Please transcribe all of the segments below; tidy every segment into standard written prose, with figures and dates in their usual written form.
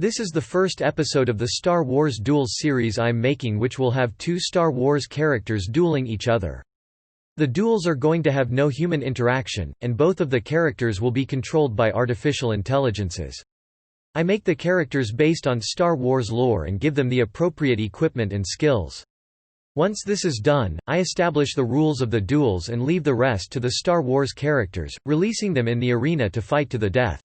This is the first episode of the Star Wars Duels series I'm making, which will have 2 Star Wars characters dueling each other. The duels are going to have no human interaction, and both of the characters will be controlled by artificial intelligences. I make the characters based on Star Wars lore and give them the appropriate equipment and skills. Once this is done, I establish the rules of the duels and leave the rest to the Star Wars characters, releasing them in the arena to fight to the death.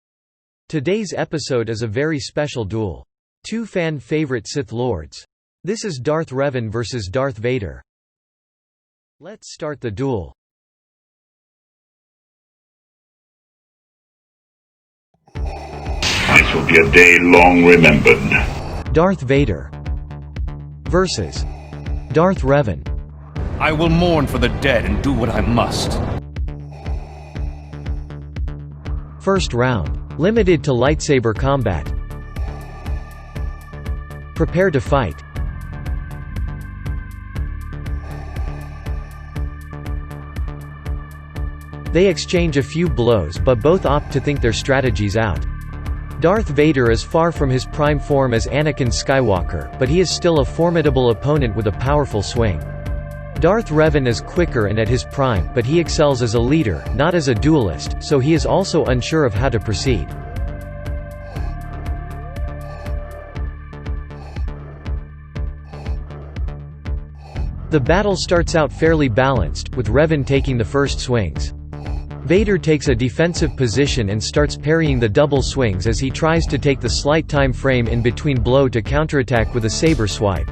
Today's episode is a very special duel. 2 fan-favorite Sith Lords. This is Darth Revan versus Darth Vader. Let's start the duel. This will be a day long remembered. Darth Vader versus Darth Revan. I will mourn for the dead and do what I must. First round. Limited to lightsaber combat. Prepare to fight. They exchange a few blows, but both opt to think their strategies out. Darth Vader is far from his prime form as Anakin Skywalker, but he is still a formidable opponent with a powerful swing. Darth Revan is quicker and at his prime, but he excels as a leader, not as a duelist, so he is also unsure of how to proceed. The battle starts out fairly balanced, with Revan taking the first swings. Vader takes a defensive position and starts parrying the double swings as he tries to take the slight time frame in between blow to counterattack with a saber swipe.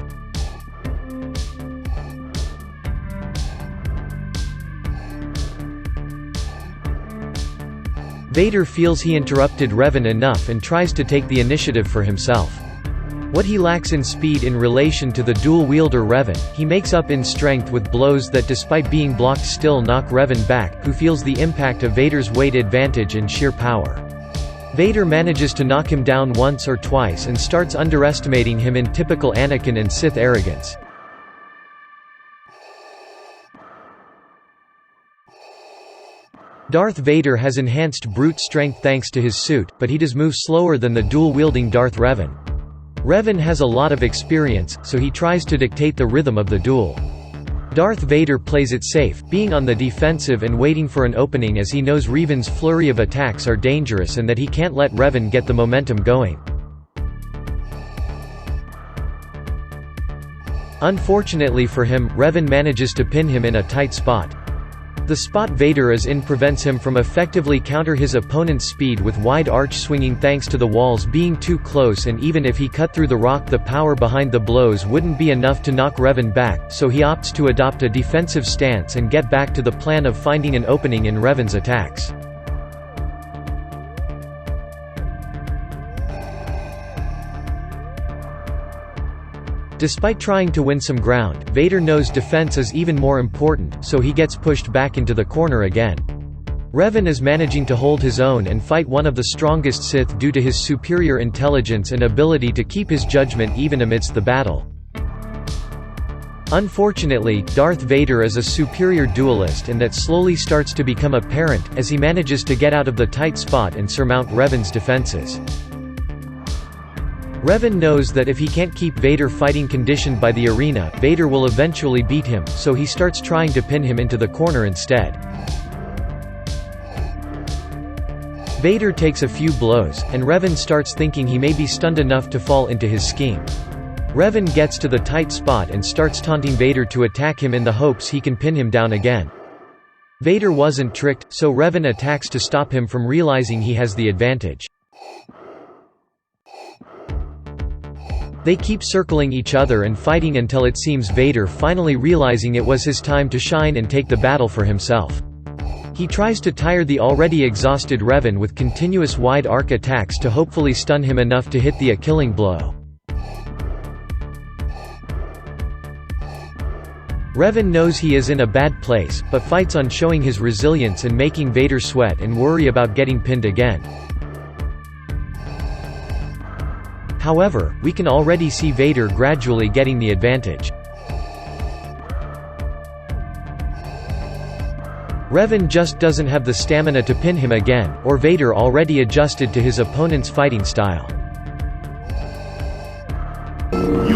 Vader feels he interrupted Revan enough and tries to take the initiative for himself. What he lacks in speed in relation to the dual-wielder Revan, he makes up in strength with blows that, despite being blocked, still knock Revan back, who feels the impact of Vader's weight advantage and sheer power. Vader manages to knock him down once or twice and starts underestimating him in typical Anakin and Sith arrogance. Darth Vader has enhanced brute strength thanks to his suit, but he does move slower than the dual-wielding Darth Revan. Revan has a lot of experience, so he tries to dictate the rhythm of the duel. Darth Vader plays it safe, being on the defensive and waiting for an opening as he knows Revan's flurry of attacks are dangerous and that he can't let Revan get the momentum going. Unfortunately for him, Revan manages to pin him in a tight spot. The spot Vader is in prevents him from effectively counter his opponent's speed with wide arch swinging thanks to the walls being too close, and even if he cut through the rock, the power behind the blows wouldn't be enough to knock Revan back, so he opts to adopt a defensive stance and get back to the plan of finding an opening in Revan's attacks. Despite trying to win some ground, Vader knows defense is even more important, so he gets pushed back into the corner again. Revan is managing to hold his own and fight one of the strongest Sith due to his superior intelligence and ability to keep his judgment even amidst the battle. Unfortunately, Darth Vader is a superior duelist, and that slowly starts to become apparent, as he manages to get out of the tight spot and surmount Revan's defenses. Revan knows that if he can't keep Vader fighting conditioned by the arena, Vader will eventually beat him, so he starts trying to pin him into the corner instead. Vader takes a few blows, and Revan starts thinking he may be stunned enough to fall into his scheme. Revan gets to the tight spot and starts taunting Vader to attack him in the hopes he can pin him down again. Vader wasn't tricked, so Revan attacks to stop him from realizing he has the advantage. They keep circling each other and fighting until it seems Vader finally realizing it was his time to shine and take the battle for himself. He tries to tire the already exhausted Revan with continuous wide arc attacks to hopefully stun him enough to hit the killing blow. Revan knows he is in a bad place, but fights on showing his resilience and making Vader sweat and worry about getting pinned again. However, we can already see Vader gradually getting the advantage. Revan just doesn't have the stamina to pin him again, or Vader already adjusted to his opponent's fighting style.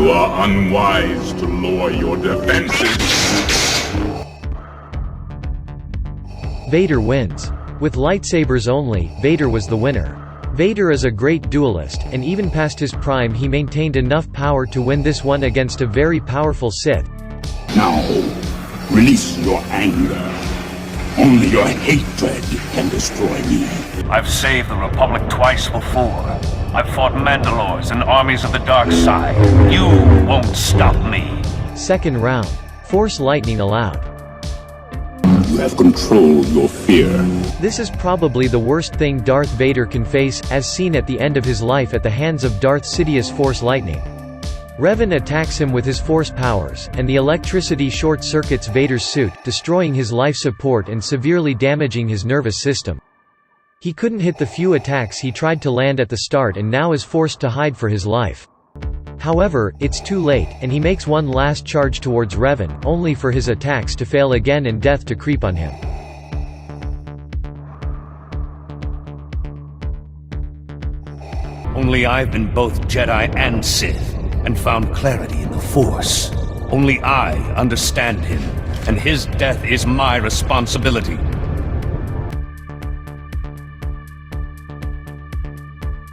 You are unwise to lower your defenses. Vader wins. With lightsabers only, Vader was the winner. Vader is a great duelist, and even past his prime he maintained enough power to win this one against a very powerful Sith. Now, release your anger. Only your hatred can destroy me. I've saved the Republic twice before. I've fought Mandalores and armies of the dark side. You won't stop me. Second round. Force lightning allowed. You have controlled your fear. This is probably the worst thing Darth Vader can face, as seen at the end of his life at the hands of Darth Sidious' Force lightning. Revan attacks him with his Force powers, and the electricity short-circuits Vader's suit, destroying his life support and severely damaging his nervous system. He couldn't hit the few attacks he tried to land at the start and now is forced to hide for his life. However, it's too late, and he makes one last charge towards Revan, only for his attacks to fail again and death to creep on him. Only I've been both Jedi and Sith, and found clarity in the Force. Only I understand him, and his death is my responsibility.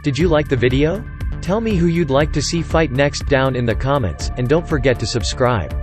Did you like the video? Tell me who you'd like to see fight next down in the comments, and don't forget to subscribe.